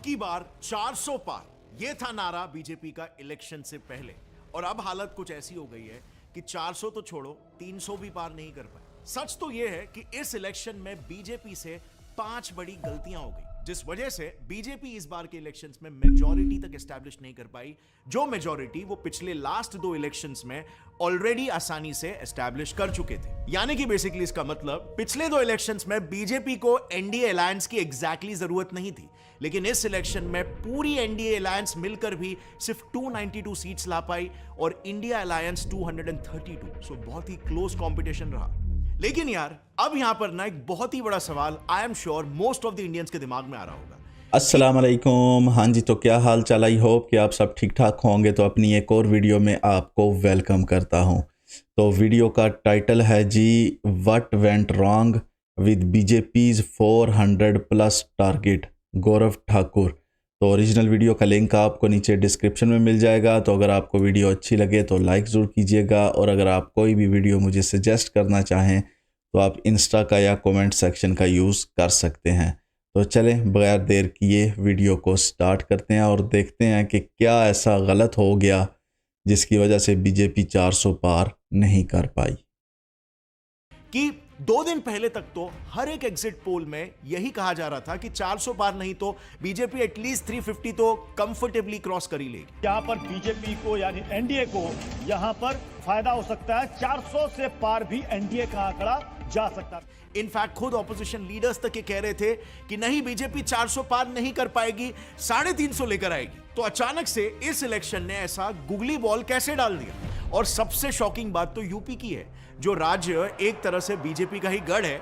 की बार 400 पार, ये था नारा बीजेपी का इलेक्शन से पहले। और अब हालत कुछ ऐसी हो गई है कि 400 तो छोड़ो, 300 भी पार नहीं कर पाए। सच तो यह है कि इस इलेक्शन में बीजेपी से 5 बड़ी गलतियां हो गई, जिस वजह से बीजेपी इस बार के इलेक्शंस में मेजॉरिटी तक एस्टैब्लिश नहीं कर पाई, जो मेजॉरिटी वो पिछले लास्ट 2 इलेक्शंस में ऑलरेडी आसानी से एस्टैब्लिश कर चुके थे। यानी कि बेसिकली इसका मतलब पिछले 2 इलेक्शंस में बीजेपी को एनडीए अलायंस की एग्जैक्टली जरूरत नहीं थी, लेकिन इस इलेक्शन में पूरी एनडीए अलायंस मिलकर भी सिर्फ 292 सीट्स ला पाई और इंडिया अलायंस 232। सो बहुत ही क्लोज कंपटीशन रहा। लेकिन यार अब यहां पर ना एक बहुत ही बड़ा सवाल I am sure most of the Indians के दिमाग में आ रहा होगा। अस्सलाम वालेकुम। हाँ जी, तो क्या हाल चाल? आई होप कि आप सब ठीक ठाक होंगे। तो अपनी एक और वीडियो में आपको वेलकम करता हूँ। तो वीडियो का टाइटल है जी what went wrong with BJP's 400+ target, Gaurav Thakur. तो ओरिजिनल वीडियो का लिंक आपको नीचे डिस्क्रिप्शन में मिल जाएगा। तो अगर आपको वीडियो अच्छी लगे तो लाइक ज़रूर कीजिएगा, और अगर आप कोई भी वीडियो मुझे सजेस्ट करना चाहें तो आप इंस्टा का या कमेंट सेक्शन का यूज़ कर सकते हैं। तो चलें बगैर देर किए वीडियो को स्टार्ट करते हैं और देखते हैं कि क्या ऐसा गलत हो गया जिसकी वजह से बीजेपी 400 पार नहीं कर पाई। कि 2 दिन पहले तक तो हर एक एग्जिट पोल में यही कहा जा रहा था कि 400 पार नहीं तो बीजेपी एटलीस्ट 350 तो कंफर्टेबली क्रॉस कर ही लेगी। यहाँ पर बीजेपी को यानी एनडीए को यहाँ पर फायदा हो सकता है। 400 से पार भी एनडीए का आंकड़ा जा सकता है। इनफैक्ट खुद ऑपोजिशन लीडर्स तक ये कह रहे थे कि नहीं, बीजेपी 400 पार नहीं कर पाएगी, 350 लेकर आएगी। तो अचानक से इस इलेक्शन ने ऐसा गुगली बॉल कैसे डाल दिया? और सबसे शॉकिंग बात तो यूपी की है, जो राज्य एक तरह से बीजेपी का ही गढ़ है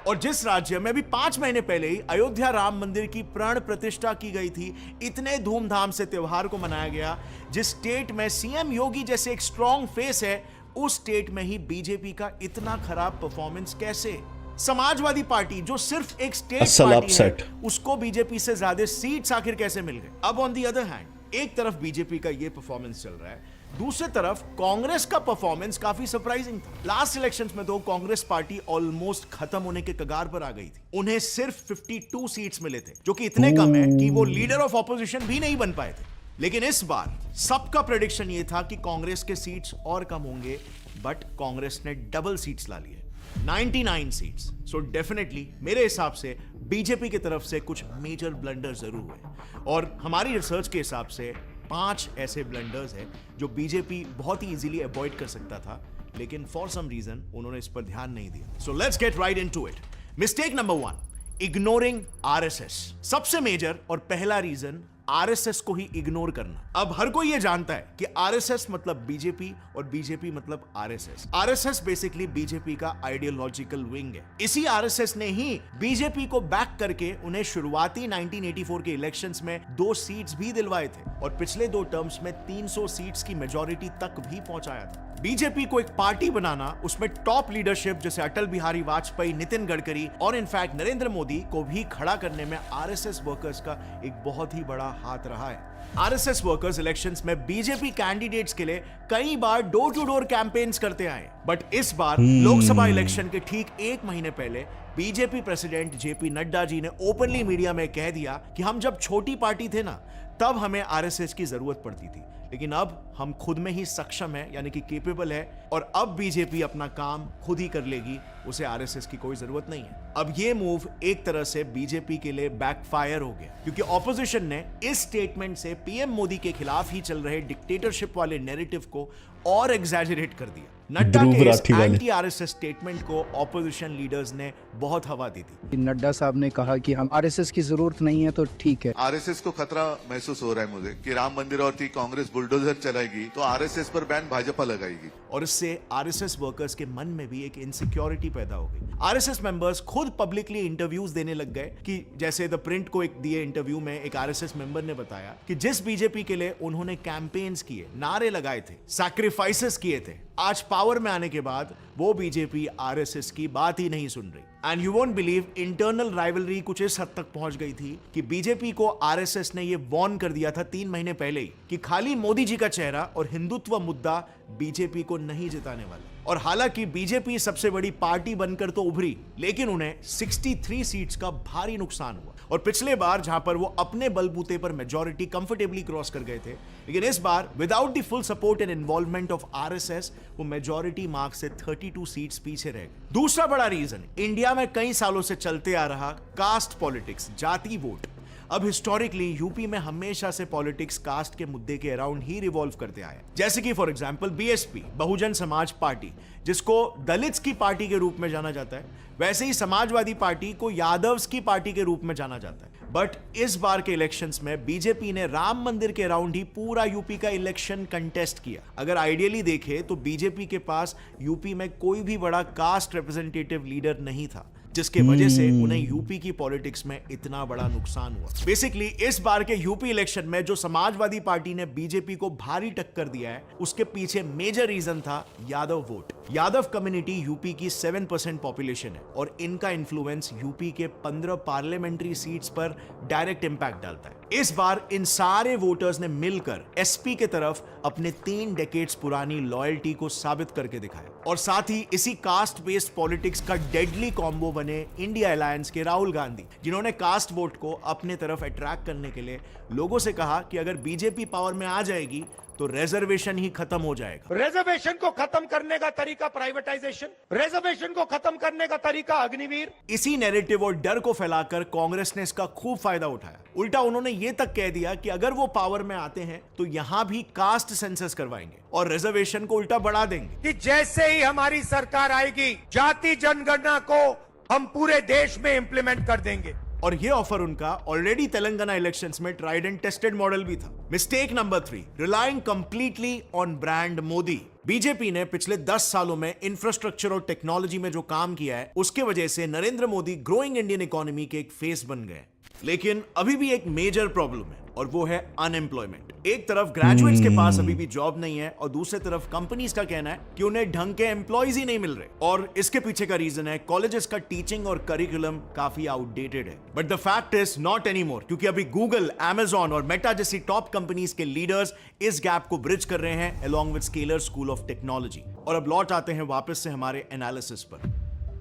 और जिस राज्य में भी 5 महीने पहले ही अयोध्या राम मंदिर की प्राण प्रतिष्ठा की गई थी, इतने धूमधाम से त्योहार को मनाया गया, जिस स्टेट में सीएम योगी जैसे एक स्ट्रॉन्ग फेस है, उस स्टेट में ही बीजेपी का इतना खराब परफॉर्मेंस कैसे? समाजवादी पार्टी जो सिर्फ एक स्टेट पार्टी है, उसको बीजेपी से ज्यादा सीट्स आखिर कैसे मिल गए? अब ऑन दी अदर हैंड, एक तरफ बीजेपी का ये परफॉर्मेंस चल रहा है, दूसरी तरफ कांग्रेस का परफॉर्मेंस काफी सरप्राइजिंग था। लास्ट इलेक्शंस में तो कांग्रेस पार्टी ऑलमोस्ट खत्म होने के कगार पर आ गई थी। उन्हें सिर्फ 52 सीट्स मिले थे, जो कि इतने कम है कि वो लीडर ऑफ ऑपोजिशन भी नहीं बन पाए थे। लेकिन इस बार सबका प्रेडिक्शन ये था कि कांग्रेस के सीट्स और कम होंगे, बट कांग्रेस ने डबल सीट्स ला लिए, 99 सीट्स। सो डेफिनेटली मेरे हिसाब से बीजेपी की तरफ से कुछ मेजर ब्लंडर जरूर हुए, और हमारी रिसर्च के हिसाब से 5 ऐसे ब्लंडर्स हैं जो बीजेपी बहुत ही इजीली अवॉइड कर सकता था, लेकिन फॉर सम रीजन उन्होंने इस पर ध्यान नहीं दिया। So let's get right into it. Mistake number 1, ignoring RSS. सबसे मेजर और पहला रीजन आरएसएस को ही इग्नोर करना। अब हर कोई ये जानता है कि आरएसएस मतलब बीजेपी और बीजेपी मतलब आरएसएस। आरएसएस बेसिकली बीजेपी का आइडियोलॉजिकल विंग है। इसी आरएसएस ने ही बीजेपी को बैक करके उन्हें शुरुआती 1984 के इलेक्शंस में 2 सीट्स भी दिलवाए थे और पिछले 2 टर्म्स में 300 सीट्स की मेजॉरिटी तक भी पहुंचाया था। बीजेपी को एक पार्टी बनाना, उसमें टॉप लीडरशिप जैसे अटल बिहारी वाजपेयी, नितिन गडकरी और इनफैक्ट नरेंद्र मोदी को भी खड़ा करने में आरएसएस वर्कर्स का एक बहुत ही बड़ा हाथ रहा है। आरएसएस वर्कर्स इलेक्शंस में बीजेपी कैंडिडेट्स के लिए कई बार डोर टू डोर कैंपेन्स करते आए, बट इस बार लोकसभा इलेक्शन के ठीक 1 महीने पहले BJP president JP Nadda ji ने ओपनली मीडिया में कह दिया कि हम जब छोटी पार्टी थे ना, तब हमें आरएसएस की जरूरत पड़ती थी, लेकिन अब हम खुद में ही सक्षम है, यानी कि केपेबल है, और अब बीजेपी अपना काम खुद ही कर लेगी, उसे आरएसएस की कोई जरूरत नहीं है। अब ये मूव एक तरह से बीजेपी के लिए बैकफायर हो गया, क्योंकि ऑपोजिशन ने इस स्टेटमेंट से पीएम मोदी के खिलाफ ही चल रहे डिक्टेटरशिप वाले नैरेटिव को और एग्जैजरेट कर दिया। नड्डा के इस एंटी आरएसएस स्टेटमेंट को ऑपोजिशन लीडर्स ने बहुत हवा दी थी। नड्डा साहब ने कहा कि हम आरएसएस की जरूरत नहीं है, तो ठीक है। आरएसएस को खतरा महसूस हो रहा है मुझे कि राम मंदिर और की कांग्रेस बुलडोजर चलाएगी तो आरएसएस पर बैन भाजपा लगाएगी, और इससे आरएसएस वर्कर्स के मन में भी एक इनसिक्योरिटी पैदा हो गई। आरएसएस मेंबर्स खुद पब्लिकली इंटरव्यूज देने लग गए, कि जैसे द प्रिंट को एक दिए इंटरव्यू में एक आरएसएस मेंबर ने बताया कि जिस बीजेपी के लिए उन्होंने कैंपेन्स किए, नारे लगाए थे, सैक्रिफाइसेस किए थे, आज पावर में आने के बाद वो बीजेपी आरएसएस की बात ही नहीं सुन रही। And you won't believe internal rivalry कुछ इस हद तक पहुंच गई थी कि बीजेपी को आरएसएस ने यह वॉर्न कर दिया था 3 महीने पहले ही कि खाली मोदी जी का चेहरा और हिंदुत्व मुद्दा बीजेपी को नहीं जिताने वाला। और हालांकि बीजेपी सबसे बड़ी पार्टी बनकर तो उभरी, लेकिन उन्हें 63 सीट्स का भारी नुकसान हुआ। और पिछले बार जहां पर वो अपने बलबूते पर मेजॉरिटी कंफर्टेबली क्रॉस कर गए थे, लेकिन इस बार without the full support and involvement of RSS वो मेजॉरिटी मार्क से 32 सीट्स पीछे रह गए। दूसरा बड़ा रीजन इंडिया में कई सालों से चलते आ रहा कास्ट पॉलिटिक्स, जाति वोट। अब हिस्टोरिकली यूपी में हमेशा से पॉलिटिक्स कास्ट के मुद्दे के अराउंड ही रिवॉल्व करते आया। जैसे कि for example BSP, Bahujan Samaj party, जिसको दलित्स की पार्टी के रूप में जाना जाता है, वैसे ही समाजवादी पार्टी को यादव्स की पार्टी के रूप में जाना जाता है। बट इस बार के इलेक्शंस में बीजेपी ने राम मंदिर के अराउंड ही पूरा यूपी का इलेक्शन कंटेस्ट किया। अगर आइडियली देखे तो बीजेपी के पास यूपी में कोई भी बड़ा कास्ट रिप्रेजेंटेटिव लीडर नहीं था, जिसके वजह से उन्हें यूपी की पॉलिटिक्स में इतना बड़ा नुकसान हुआ। बेसिकली इस बार के यूपी इलेक्शन में जो समाजवादी पार्टी ने बीजेपी को भारी टक्कर दिया है, उसके पीछे मेजर रीजन था Yadav vote. Yadav community UP की 7% पॉपुलेशन है और इनका इन्फ्लुएंस यूपी के 15 पार्लियामेंट्री सीट्स पर डायरेक्ट इंपैक्ट डालता है। इस बार इन सारे वोटर्स ने मिलकर एसपी के तरफ अपने 3 डेकेड्स पुरानी लॉयल्टी को साबित करके दिखाया। और साथ ही इसी कास्ट बेस्ड पॉलिटिक्स का डेडली कॉम्बो बने इंडिया अलायंस के राहुल गांधी, जिन्होंने कास्ट वोट को अपने तरफ अट्रैक्ट करने के लिए लोगों से कहा कि अगर बीजेपी पावर में आ जाएगी तो रिजर्वेशन ही खत्म हो जाएगा। रिजर्वेशन को खत्म करने का तरीका प्राइवेटाइजेशन, रिजर्वेशन को खत्म करने का तरीका अग्निवीर। इसी नैरेटिव और डर को फैलाकर कांग्रेस ने इसका खूब फायदा उठाया। उल्टा उन्होंने ये तक कह दिया कि अगर वो पावर में आते हैं तो यहां भी कास्ट सेंसस करवाएंगे और रिजर्वेशन को उल्टा बढ़ा देंगे कि जैसे ही हमारी सरकार आएगी, जाति जनगणना को हम पूरे देश में इंप्लीमेंट कर देंगे। और ये ऑफर उनका ऑलरेडी तेलंगाना इलेक्शंस में ट्राइड एंड टेस्टेड मॉडल भी था। Mistake number 3, relying completely on brand Modi. BJP ने पिछले 10 सालों में इंफ्रास्ट्रक्चर और टेक्नोलॉजी में जो काम किया है, उसके वजह से Narendra Modi growing Indian economy के एक फेस बन गए। लेकिन अभी भी एक मेजर प्रॉब्लम है और वो है अनएम्प्लॉयमेंट। एक तरफ ग्रेजुएट्स के पास अभी भी जॉब नहीं है और दूसरी तरफ कंपनीज का कहना है कि उन्हें ढंग के एम्प्लॉयज ही नहीं मिल रहे। और इसके पीछे का रीजन है कॉलेजेस का टीचिंग और करिकुलम काफी आउटडेटेड है। But the fact is not anymore, क्योंकि अभी गूगल, अमेजॉन और मेटा जैसी टॉप कंपनीज के लीडर्स इस गैप को ब्रिज कर रहे हैं along with scalar school of technology. और अब लौट आते हैं वापस से हमारे एनालिसिस पर।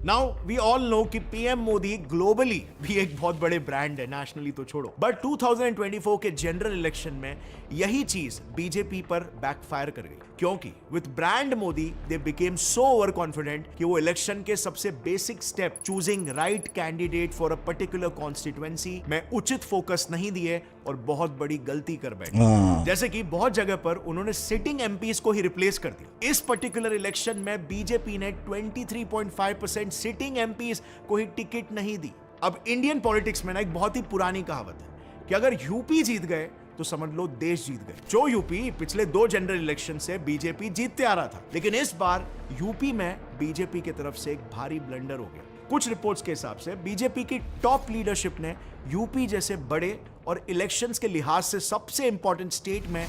नाउ वी ऑल नो कि पीएम मोदी ग्लोबली भी एक बहुत बड़े ब्रांड है, नेशनली तो छोड़ो। बट 2024 के जनरल इलेक्शन में यही चीज बीजेपी पर बैकफायर कर गई, क्योंकि with brand Modi they became so over confident कि वो इलेक्शन के सबसे basic step, choosing right candidate for a particular constituency, में उचित फोकस नहीं दिए और बहुत बड़ी गलती कर बैठे। जैसे कि बहुत जगह पर उन्होंने सिटिंग एमपीज को ही रिप्लेस कर दिया। इस पर्टिकुलर इलेक्शन में बीजेपी ने 23.5% सिटिंग एमपीज को ही टिकट नहीं दी। अब इंडियन पॉलिटिक्स में ना एक बहुत ही पुरानी कहावत है कि अगर यूपी जीत गए तो समझ लो देश जीत गए। जो यूपी पिछले 2 जनरल इलेक्शन से बीजेपी जीतते आ रहा था, लेकिन इस बार यूपी में बीजेपी की तरफ से एक भारी ब्लंडर हो गया। कुछ रिपोर्ट्स के हिसाब से बीजेपी की टॉप लीडरशिप ने यूपी जैसे बड़े और इलेक्शंस के लिहाज से सबसे इंपॉर्टेंट स्टेट में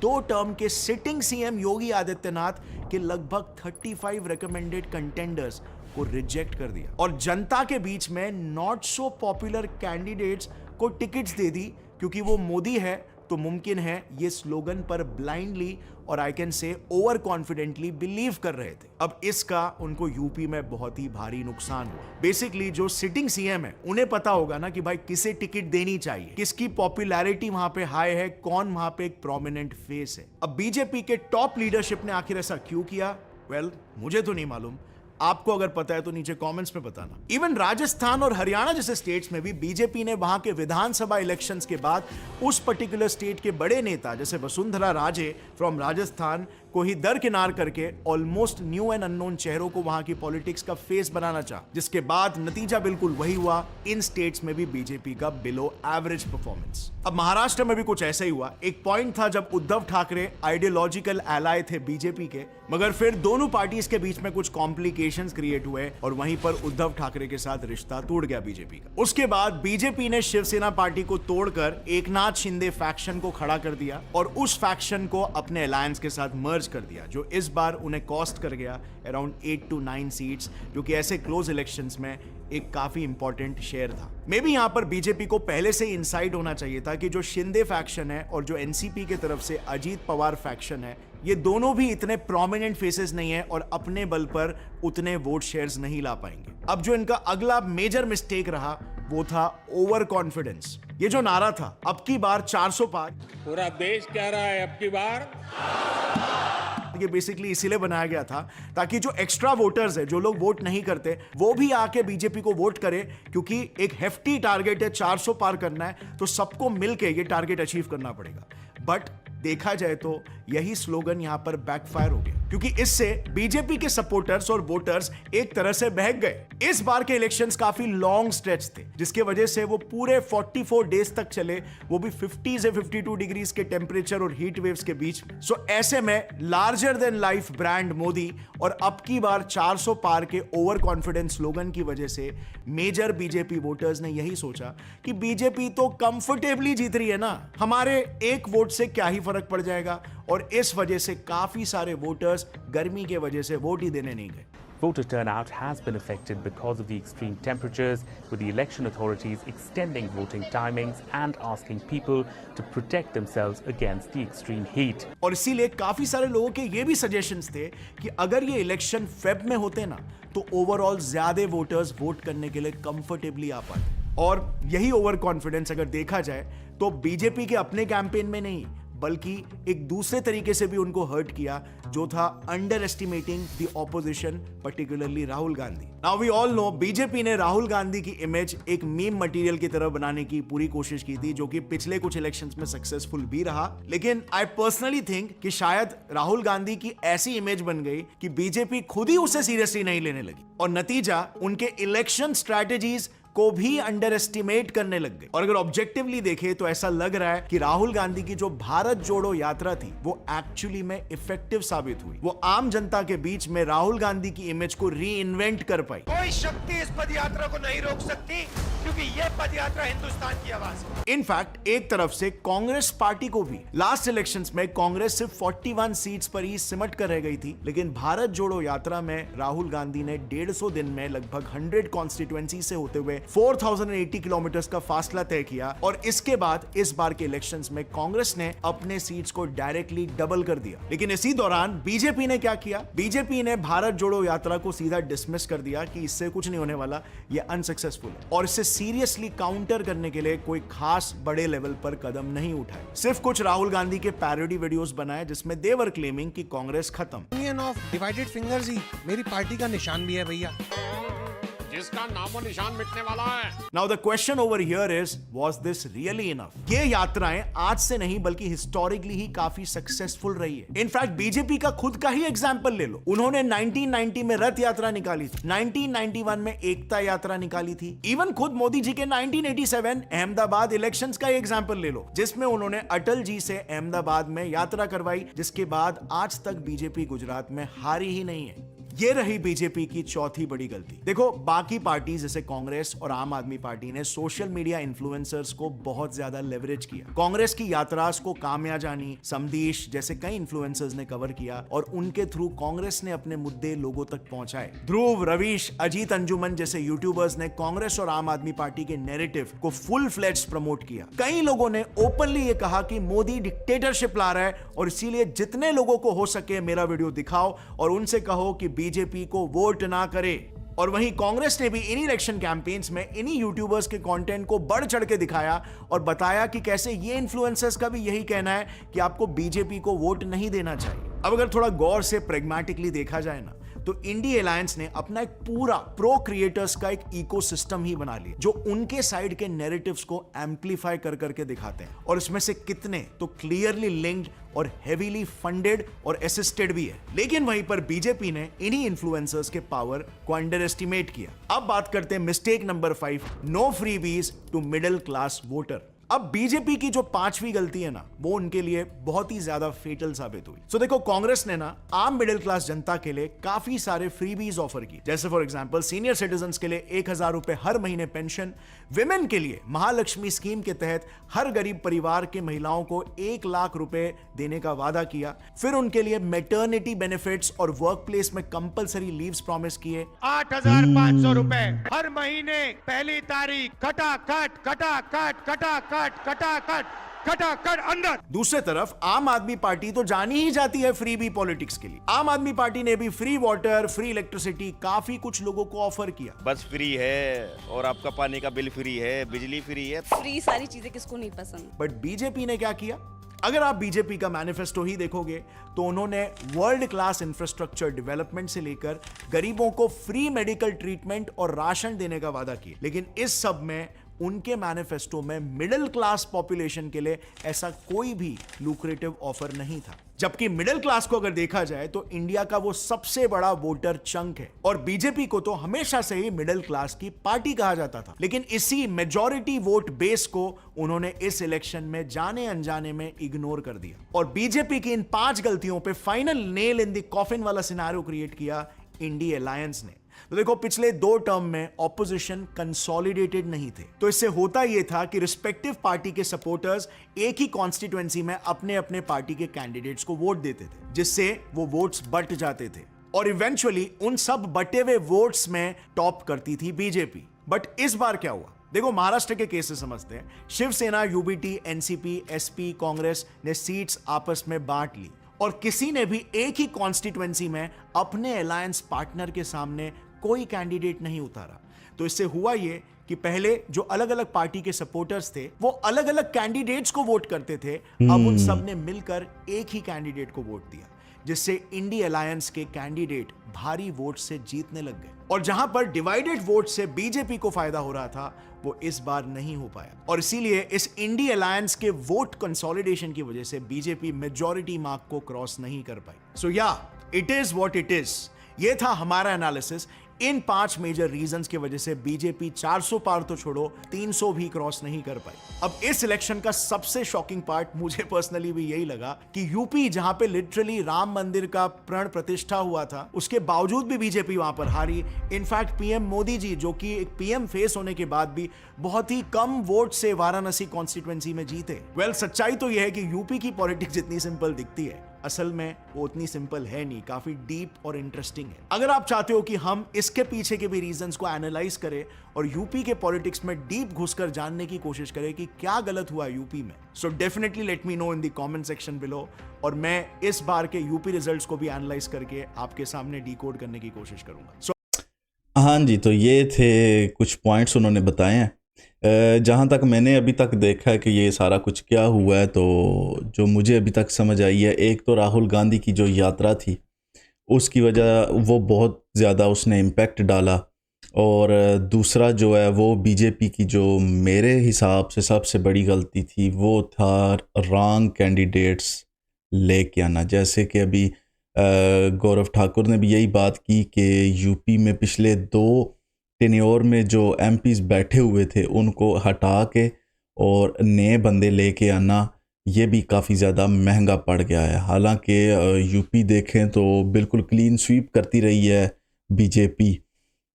2 टर्म के सिटिंग सीएम योगी आदित्यनाथ के लगभग 35 रिकमेंडेड कंटेंडर्स को रिजेक्ट कर दिया और जनता के बीच में नॉट सो पॉपुलर कैंडिडेट्स को टिकट्स दे दी, क्योंकि वो मोदी है तो मुमकिन है ये स्लोगन पर ब्लाइंडली और I can say over confidently believe कर रहे थे। अब इसका उनको यूपी में बहुत ही भारी नुकसान हुआ। बेसिकली जो सिटिंग सीएम है उन्हें पता होगा ना कि भाई किसे टिकट देनी चाहिए, किसकी पॉपुलैरिटी वहां पे हाई है, कौन वहां पे एक प्रोमिनेंट फेस है। अब बीजेपी के टॉप लीडरशिप ने आखिर ऐसा क्यों किया? वेल, मुझे तो नहीं मालूम, आपको अगर पता है तो नीचे कमेंट्स में बताना। इवन राजस्थान और हरियाणा जैसे स्टेट्स में भी बीजेपी ने वहां के विधानसभा इलेक्शंस के बाद उस पर्टिकुलर स्टेट के बड़े नेता जैसे वसुंधरा राजे फ्रॉम राजस्थान को ही दरकिनार करके ऑलमोस्ट न्यू एंड अननोन चेहरों को वहां की पॉलिटिक्स का फेस बनाना चाहा, जिसके बाद नतीजा बिल्कुल वही हुआ। इन स्टेट्स में भी बीजेपी का बिलो एवरेज परफॉर्मेंस। अब महाराष्ट्र में भी कुछ ऐसा ही हुआ। एक पॉइंट था जब उद्धव ठाकरे आइडियोलॉजिकल एलाय थे बीजेपी के, मगर फिर दोनों पार्टीज के बीच में कुछ कॉम्प्लिकेशंस क्रिएट हुए और वहीं पर उद्धव ठाकरे के साथ रिश्ता टूट गया बीजेपी का। उसके बाद बीजेपी ने शिवसेना पार्टी को तोड़कर एकनाथ शिंदे फैक्शन को खड़ा कर दिया और उस फैक्शन को अपने अलायंस के साथ मर्ज कर दिया, जो इस बार उन्हें कॉस्ट कर गया अराउंड 8 to 9 सीट्स, जो कि ऐसे क्लोज इलेक्शंस में एक काफी इंपॉर्टेंट शेयर था। मे बी यहां पर बीजेपी को पहले से इनसाइड होना चाहिए था कि जो शिंदे फैक्शन है और जो एनसीपी की तरफ से अजीत पवार फैक्शन है, ये दोनों भी इतने प्रोमिनेंट फेसेस नहीं है और अपने बल पर उतने वोट शेयर्स नहीं ला पाएंगे। अब जो इनका अगला मेजर मिस्टेक रहा वो था ओवर कॉन्फिडेंस। ये जो नारा था अब की बार 400 पार, पूरा देश कह रहा है अब की बार, ये बेसिकली इसीलिए बनाया गया था ताकि जो एक्स्ट्रा वोटर्स है, जो लोग वोट नहीं करते, वो भी आके बीजेपी को वोट करे, क्योंकि एक हेफ्टी टारगेट है 400 पार करना है, तो सबको मिलके ये टारगेट अचीव करना पड़ेगा। बट देखा जाए तो यही स्लोगन यहां पर बैकफायर हो गया, क्योंकि इससे बीजेपी के सपोर्टर्स और वोटर्स एक तरह से बहक गए। इस बार के इलेक्शंस काफी लॉन्ग स्ट्रेच थे, जिसके वजह से वो पूरे 44 डेज तक चले, वो भी 50 से 52 डिग्रीज के टेम्परेचर और हीट वेव्स के बीच में। सो ऐसे में larger than life brand Modi और अब की बार 400 पार के ओवर कॉन्फिडेंस स्लोगन की वजह से मेजर बीजेपी वोटर्स ने यही सोचा कि बीजेपी तो कंफर्टेबली जीत रही है ना, हमारे एक वोट से क्या ही फर्क पड़ जाएगा, और इस वजह से काफी सारे वोटर्स गर्मी के वजह से वोट ही देने नहीं गए। Voter turnout has been affected because of the extreme temperatures, with the election authorities extending voting timings and asking people to protect themselves against the extreme heat. और इसीलिए काफी सारे लोगों के ये भी सजेशंस थे कि अगर ये इलेक्शन फेब में होते ना, तो ओवरऑल ज्यादा वोटर्स वोट करने के लिए कंफर्टेबली आ पाते। और यही ओवर कॉन्फिडेंस अगर देखा जाए तो बीजेपी के अपने कैंपेन में नहीं, बल्कि एक दूसरे तरीके से भी उनको हर्ट किया, जो था under estimating the opposition, particularly Rahul Gandhi. Now we all know BJP ने राहुल गांधी की इमेज एक मीम मटेरियल की तरह बनाने की पूरी कोशिश की थी, जो कि पिछले कुछ इलेक्शंस में सक्सेसफुल भी रहा। लेकिन आई पर्सनली थिंक कि शायद राहुल गांधी की ऐसी इमेज बन गई कि बीजेपी खुद ही उसे सीरियसली नहीं लेने लगी, और नतीजा उनके इलेक्शन स्ट्रैटेजीज को भी अंडर एस्टिमेट करने लग गए। और अगर ऑब्जेक्टिवली देखें तो ऐसा लग रहा है कि राहुल गांधी की जो भारत जोड़ो यात्रा थी वो एक्चुअली में इफेक्टिव साबित हुई। वो आम जनता के बीच में राहुल गांधी की इमेज को री इन्वेंट कर पाई। कोई शक्ति इस पदयात्रा को नहीं रोक सकती, क्योंकि ये पदयात्रा हिंदुस्तान की आवाज है। इनफैक्ट एक तरफ से कांग्रेस पार्टी को भी लास्ट इलेक्शंस में कांग्रेस सिर्फ 41 सीट्स पर ही सिमट कर रह गई थी, लेकिन भारत जोड़ो यात्रा में राहुल गांधी ने 150 दिन में लगभग 100 कॉन्स्टिट्यूएंसी से होते हुए 4080 किलोमीटर का फासला तय किया। और इसके बाद इस बार के इलेक्शंस में कांग्रेस ने अपने सीट्स को डायरेक्टली डबल कर दिया। लेकिन इसी दौरान बीजेपी ने क्या किया, बीजेपी ने भारत जोड़ो यात्रा को सीधा डिसमिस कर दिया कि इससे कुछ नहीं होने वाला, ये अनसक्सेसफुल है, और इसे सीरियसली काउंटर करने के लिए कोई खास बड़े लेवल पर कदम नहीं उठाए। सिर्फ कुछ राहुल गांधी के पैरोडी वीडियोस बनाए जिसमें दे वर क्लेमिंग कि कांग्रेस खत्म। यूनियन ऑफ डिवाइडेड फिंगर्स ही मेरी पार्टी का निशान भी है भैया, जिसका नामो निशान मिटने वाला है। Now the question over here is, was this really enough? ये यात्राएं आज से नहीं बल्कि हिस्टोरिकली ही काफी सक्सेसफुल रही है। इनफैक्ट बीजेपी का खुद का ही एग्जांपल ले लो, उन्होंने 1990 में रथ यात्रा निकाली थी, 1991 में एकता यात्रा निकाली थी, इवन खुद मोदी जी के 1987 अहमदाबाद इलेक्शंस का एग्जांपल ले लो, जिसमें उन्होंने अटल जी से अहमदाबाद में यात्रा करवाई, जिसके बाद आज तक बीजेपी गुजरात में हारी ही नहीं है। ये रही बीजेपी की चौथी बड़ी गलती। देखो, बाकी पार्टी जैसे कांग्रेस और आम आदमी पार्टी ने सोशल मीडिया इन्फ्लुएंसर्स को बहुत ज्यादा लेवरेज किया। कांग्रेस की यात्रास को कामया जानी, समदीश जैसे कई इन्फ्लुएंसर्स ने कवर किया और उनके थ्रू कांग्रेस ने अपने मुद्दे लोगों तक पहुंचाए। ध्रुव, रवीश, अजीत अंजुमन जैसे यूट्यूबर्स ने कांग्रेस और आम आदमी पार्टी के नैरेटिव को फुल फ्लेज प्रमोट किया। कई लोगों ने ओपनली ये कहा कि मोदी डिक्टेटरशिप ला रहा है और इसीलिए जितने लोगों को हो सके मेरा वीडियो दिखाओ और उनसे कहो कि बीजेपी को वोट ना करे। और वहीं कांग्रेस ने भी इन इलेक्शन कैंपेन्स में इन्हीं यूट्यूबर्स के कंटेंट को बढ़ चढ़ के दिखाया और बताया कि कैसे ये इन्फ्लुएंसर्स का भी यही कहना है कि आपको बीजेपी को वोट नहीं देना चाहिए। अब अगर थोड़ा गौर से प्रेगमेटिकली देखा जाए ना, तो इंडी अलायंस ने अपना एक पूरा प्रो क्रिएटर्स का एक इकोसिस्टम ही बना लिया, जो उनके साइड के नैरेटिव्स को एम्पलीफाई कर करके दिखाते हैं। और इसमें से कितने तो क्लियरली लिंक्ड और हेवीली फंडेड और असिस्टेड भी है। लेकिन वहीं पर बीजेपी ने इन्हीं इन्फ्लुएंसर्स के पावर को अंडर एस्टिमेट किया। अब बात करते हैं mistake number 5, no freebies to middle class voter. अब बीजेपी की जो पांचवी गलती है ना, वो उनके लिए बहुत ही ज्यादा फेटल साबित हुई। सो देखो, कांग्रेस ने ना आम मिडिल क्लास जनता के लिए काफी सारे फ्रीबीज ऑफर की, जैसे फॉर एग्जांपल सीनियर सिटीजन्स के लिए 1000 रुपए हर महीने पेंशन, विमेन के लिए महालक्ष्मी स्कीम के तहत हर गरीब परिवार के महिलाओं को 1 लाख रुपए देने का वादा किया, फिर उनके लिए मैटरनिटी बेनिफिट्स और वर्क प्लेस में कंपलसरी लीव्स प्रॉमिस किए। 8,500 रुपए हर महीने, पहली तारीख, खटाखट खटाखट खटाखट खटाखट खटाखट अंदर। दूसरे तरफ आम आदमी पार्टी तो जानी ही जाती है फ्रीबी पॉलिटिक्स के लिए। आम आदमी पार्टी ने भी फ्री वाटर, फ्री इलेक्ट्रिसिटी काफी कुछ लोगों को ऑफर किया। बस फ्री है और आपका पानी का बिल फ्री है, बिजली फ्री है। फ्री सारी चीजें किसको नहीं पसंद। बट बीजेपी ने क्या किया? अगर आप बीजेपी का मैनिफेस्टो ही देखोगे तो उन्होंने वर्ल्ड क्लास इंफ्रास्ट्रक्चर डेवलपमेंट से लेकर गरीबों को फ्री मेडिकल ट्रीटमेंट और राशन देने का वादा किया, लेकिन इस सब में उनके मैनिफेस्टो में मिडिल क्लास पॉपुलेशन के लिए ऐसा कोई भी लुक्रेटिव ऑफर नहीं था। जबकि मिडिल क्लास को अगर देखा जाए तो इंडिया का वो सबसे बड़ा वोटर चंक है, और बीजेपी को तो हमेशा से ही मिडिल क्लास की पार्टी कहा जाता था। लेकिन इसी मेजॉरिटी वोट बेस को उन्होंने इस इलेक्शन में जाने अनजाने में इग्नोर कर दिया, और बीजेपी की इन 5 गलतियों पे final nail in the coffin वाला सिनेरियो क्रिएट किया इंडी अलायंस ने। तो देखो, पिछले 2 टर्म में ऑपोजिशन कंसोलिडेटेड नहीं थे, तो इससे होता यह था कि रिस्पेक्टिव पार्टी के सपोर्टर्स एक ही कॉन्स्टिट्यूएंसी में अपने अपने पार्टी के कैंडिडेट्स को वोट देते थे, जिससे वो वोट्स बट जाते थे, और इवेंचुअली उन सब बटे हुए वोट्स में टॉप करती थी बीजेपी। बट इस बार क्या हुआ? देखो, महाराष्ट्र के केसेस समझते हैं। Shiv Sena, UBT, NCP, SP, Congress ने सीट्स आपस में बांट ली, और किसी ने भी एक ही कॉन्स्टिट्यूएंसी में अपने अलायंस पार्टनर के सामने कोई कैंडिडेट नहीं उतारा। तो इससे हुआ ये कि पहले जो अलग अलग पार्टी के सपोर्टर्स थे वो अलग अलग कैंडिडेट्स को वोट करते थे, अब उन सब ने मिलकर एक ही कैंडिडेट को वोट दिया, जिससे इंडी अलायंस के कैंडिडेट भारी वोट से जीतने लग गए। और जहां पर डिवाइडेड वोट से बीजेपी को फायदा हो रहा था, वो इस बार नहीं हो पाया, और इसीलिए इस इंडी अलायंस के वोट कंसोलिडेशन की वजह से बीजेपी मेजॉरिटी मार्क को क्रॉस नहीं कर पाई। सो या, it is what it is. ये था हमारा एनालिसिस। इन 5 मेजर रीजंस की वजह से बीजेपी 400 पार तो छोड़ो, 300 भी क्रॉस नहीं कर पाई। अब इस इलेक्शन का सबसे शॉकिंग पार्ट मुझे पर्सनली भी यही लगा कि यूपी, जहां पे लिटरली राम मंदिर का प्राण प्रतिष्ठा हुआ था, उसके बावजूद भी बीजेपी वहां पर हारी। इनफैक्ट पीएम मोदी जी, जो कि एक पीएम फेस होने के बाद भी बहुत ही कम वोट से वाराणसी कॉन्स्टिट्यूएंसी में जीते। वेल, सच्चाई तो यह है कि यूपी की पॉलिटिक्स जितनी सिंपल दिखती है, असल में वो उतनी सिंपल है नहीं, काफी डीप और इंटरेस्टिंग है। अगर आप चाहते हो कि हम इसके पीछे के भी रीजंस को एनालाइज करें और यूपी के पॉलिटिक्स में डीप घुसकर जानने की कोशिश करें कि क्या गलत हुआ यूपी में, so definitely let me know in the comment section below, और मैं इस बार के यूपी रिजल्ट्स को भी एनालाइज करके आपके सामने डिकोड करने की कोशिश करूंगा। हाँ जी, तो ये थे कुछ पॉइंट्स उन्होंने बताए हैं। जहाँ तक मैंने अभी तक देखा है कि ये सारा कुछ क्या हुआ है, तो जो मुझे अभी तक समझ आई है, एक तो राहुल गांधी की जो यात्रा थी उसकी वजह वो बहुत ज़्यादा उसने इम्पैक्ट डाला, और दूसरा जो है वो बीजेपी की जो मेरे हिसाब से सबसे बड़ी गलती थी वो था रॉन्ग कैंडिडेट्स लेके आना। जैसे कि अभी गौरव ठाकुर ने भी यही बात की कि यूपी में पिछले 2 टेन्योर में जो एमपीज़ बैठे हुए थे उनको हटा के और नए बंदे लेके आना, ये भी काफ़ी ज़्यादा महंगा पड़ गया है। हालांकि यूपी देखें तो बिल्कुल क्लीन स्वीप करती रही है बीजेपी,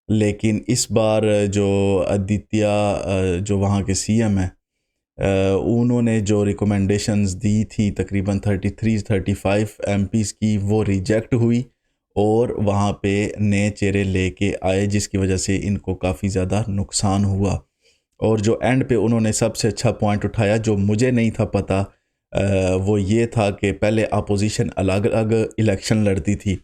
लेकिन इस बार जो आदित्य जो वहाँ के सीएम हैं, उन्होंने जो रिकमेंडेशंस दी थी तकरीबन 33-35 एमपीज़ की, वो रिजेक्ट हुई और वहाँ पे नए चेहरे लेके आए, जिसकी वजह से इनको काफ़ी ज़्यादा नुकसान हुआ। और जो एंड पे उन्होंने सबसे अच्छा पॉइंट उठाया, जो मुझे नहीं था पता, वो ये था कि पहले अपोजिशन अलग अलग इलेक्शन लड़ती थी,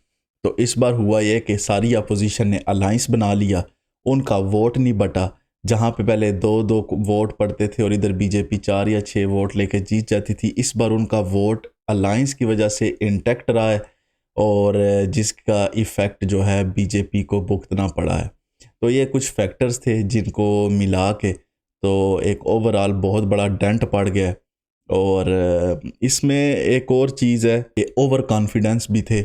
तो इस बार हुआ ये कि सारी अपोजिशन ने अलाइंस बना लिया, उनका वोट नहीं बटा। जहाँ पे पहले 2-2 वोट पड़ते थे और इधर बीजेपी 4 या 6 वोट लेके जीत जाती थी, इस बार उनका वोट अलाइंस की वजह से इंटैक्ट रहा है, और जिसका इफ़ेक्ट जो है बीजेपी को भुगतना पड़ा है। तो ये कुछ फैक्टर्स थे जिनको मिला के तो एक ओवरऑल बहुत बड़ा डेंट पड़ गया। और इसमें एक और चीज़ है कि ओवर कॉन्फिडेंस भी थे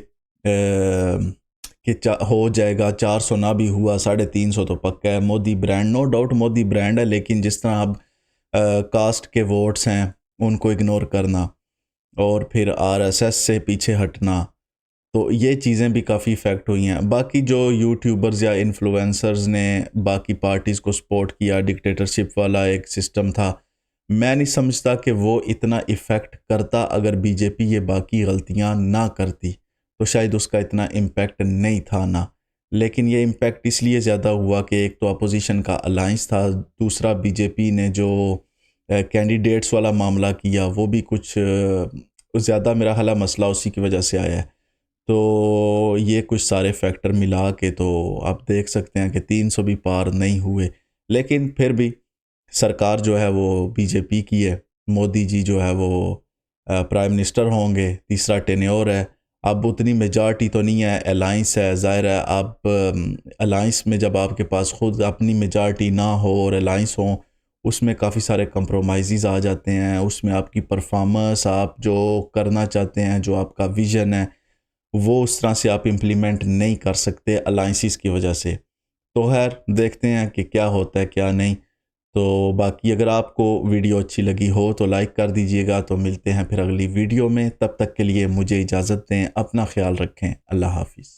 कि हो जाएगा, 400 ना भी हुआ 350 तो पक्का है। Modi brand, no doubt Modi brand है, लेकिन जिस तरह अब कास्ट के वोट्स हैं उनको इग्नोर करना और फिर आरएसएस से पीछे हटना, तो ये चीज़ें भी काफ़ी इफ़ेक्ट हुई हैं। बाकी जो यूट्यूबर्स या इन्फ्लुएंसर्स ने बाकी पार्टीज़ को सपोर्ट किया, डिक्टेटरशिप वाला एक सिस्टम था, मैं नहीं समझता कि वो इतना इफ़ेक्ट करता। अगर बीजेपी ये बाकी गलतियां ना करती तो शायद उसका इतना इम्पेक्ट नहीं था ना। लेकिन ये इम्पेक्ट इसलिए ज़्यादा हुआ कि एक तो अपोजिशन का अलाइंस था, दूसरा बीजेपी ने जो कैंडिडेट्स वाला मामला किया वो भी कुछ ज़्यादा मेरा ख्याल मसला उसी की वजह से आया है। तो ये कुछ सारे फैक्टर मिला के तो आप देख सकते हैं कि 300 भी पार नहीं हुए। लेकिन फिर भी सरकार जो है वो बीजेपी की है, मोदी जी जो है वो प्राइम मिनिस्टर होंगे, तीसरा टेन्योर है। अब उतनी मेजॉरिटी तो नहीं है, अलाइंस है, ज़ाहिर है। आप अलाइंस में जब आपके पास खुद अपनी मेजॉरिटी ना हो और अलाइंस हो, उसमें काफ़ी सारे कंप्रोमाइज़ आ जाते हैं। उसमें आपकी परफॉर्मेंस, आप जो करना चाहते हैं, जो आपका विज़न है, वो उस तरह से आप इम्प्लीमेंट नहीं कर सकते अलाइंसिस की वजह से। तो खैर देखते हैं कि क्या होता है क्या नहीं। तो बाकी अगर आपको वीडियो अच्छी लगी हो तो लाइक कर दीजिएगा। तो मिलते हैं फिर अगली वीडियो में, तब तक के लिए मुझे इजाज़त दें, अपना ख्याल रखें, अल्लाह हाफिज़।